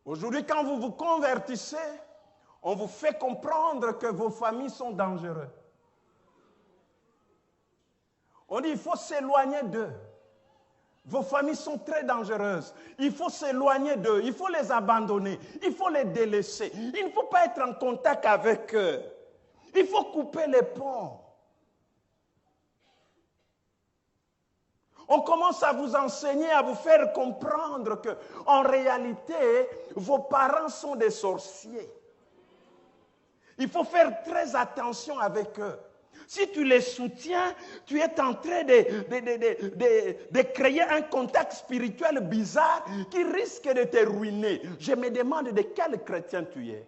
Aujourd'hui, quand vous vous convertissez, on vous fait comprendre que vos familles sont dangereuses. On dit qu'il faut s'éloigner d'eux. Vos familles sont très dangereuses. Il faut s'éloigner d'eux. Il faut les abandonner. Il faut les délaisser. Il ne faut pas être en contact avec eux. Il faut couper les ponts. On commence à vous enseigner, à vous faire comprendre que, en réalité, vos parents sont des sorciers. Il faut faire très attention avec eux. Si tu les soutiens, tu es en train de créer un contact spirituel bizarre qui risque de te ruiner. Je me demande de quel chrétien tu es.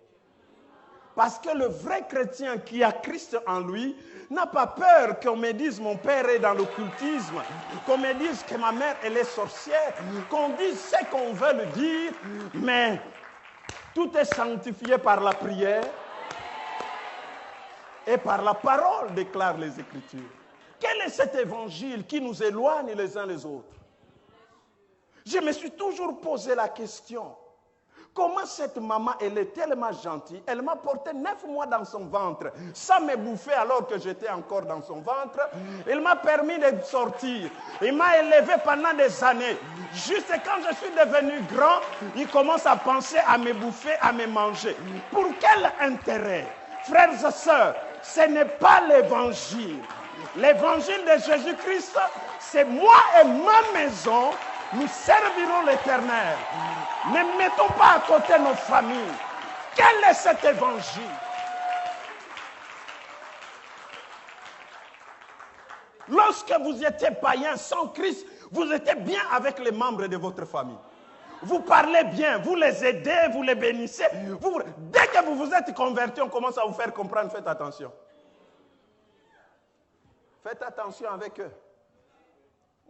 Parce que le vrai chrétien qui a Christ en lui n'a pas peur qu'on me dise mon père est dans l'occultisme, qu'on me dise que ma mère elle est sorcière, qu'on dise ce qu'on veut le dire, mais tout est sanctifié par la prière et par la parole, déclarent les Écritures. Quel est cet évangile qui nous éloigne les uns les autres? Je me suis toujours posé la question. Comment cette maman, elle est tellement gentille, elle m'a porté 9 mois dans son ventre, sans me bouffer alors que j'étais encore dans son ventre. Elle m'a permis de sortir. Il m'a élevé pendant des années. Juste quand je suis devenu grand, il commence à penser à me bouffer, à me manger. Pour quel intérêt? Frères et sœurs, ce n'est pas l'évangile. L'évangile de Jésus-Christ, c'est moi et ma maison, nous servirons l'Éternel. Ne mettons pas à côté nos familles. Quel est cet évangile? Lorsque vous étiez païen sans Christ, vous étiez bien avec les membres de votre famille. Vous parlez bien, vous les aidez, vous les bénissez. Dès que vous vous êtes convertis, on commence à vous faire comprendre, faites attention. Faites attention avec eux.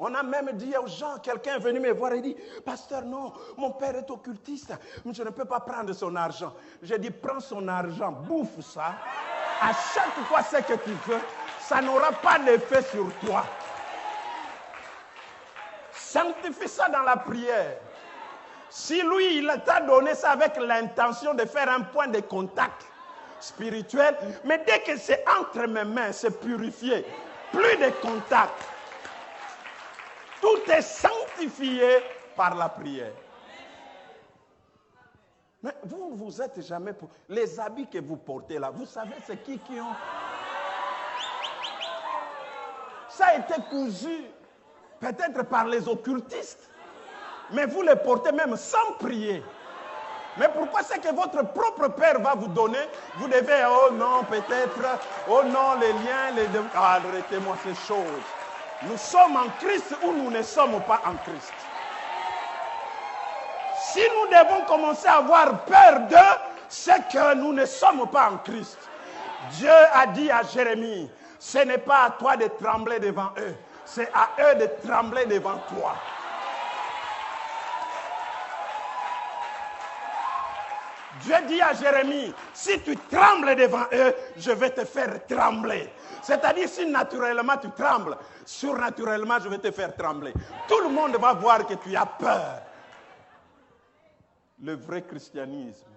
On a même dit aux gens, quelqu'un est venu me voir et dit, pasteur, non, mon père est occultiste, je ne peux pas prendre son argent. J'ai dit, prends son argent, bouffe ça. À chaque fois ce que tu veux, ça n'aura pas d'effet sur toi. Sanctifie ça dans la prière. Si lui, il t'a donné ça avec l'intention de faire un point de contact spirituel, mais dès que c'est entre mes mains, c'est purifié. Plus de contact. Tout est sanctifié par la prière. Mais vous ne vous êtes jamais... Les habits que vous portez là, vous savez c'est qui ont... Ça a été cousu peut-être par les occultistes. Mais vous les portez même sans prier. Mais pourquoi c'est que votre propre père va vous donner? Vous devez, oh non, peut-être, oh non, les liens, arrêtez-moi ces choses. Nous sommes en Christ ou nous ne sommes pas en Christ. Si nous devons commencer à avoir peur d'eux, c'est que nous ne sommes pas en Christ. Dieu a dit à Jérémie, ce n'est pas à toi de trembler devant eux, c'est à eux de trembler devant toi. Dieu dit à Jérémie, si tu trembles devant eux, je vais te faire trembler. C'est-à-dire, si naturellement tu trembles, surnaturellement, je vais te faire trembler. Tout le monde va voir que tu as peur. Le vrai christianisme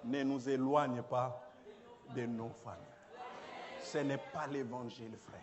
ne nous éloigne pas de nos familles. Ce n'est pas l'évangile, frère.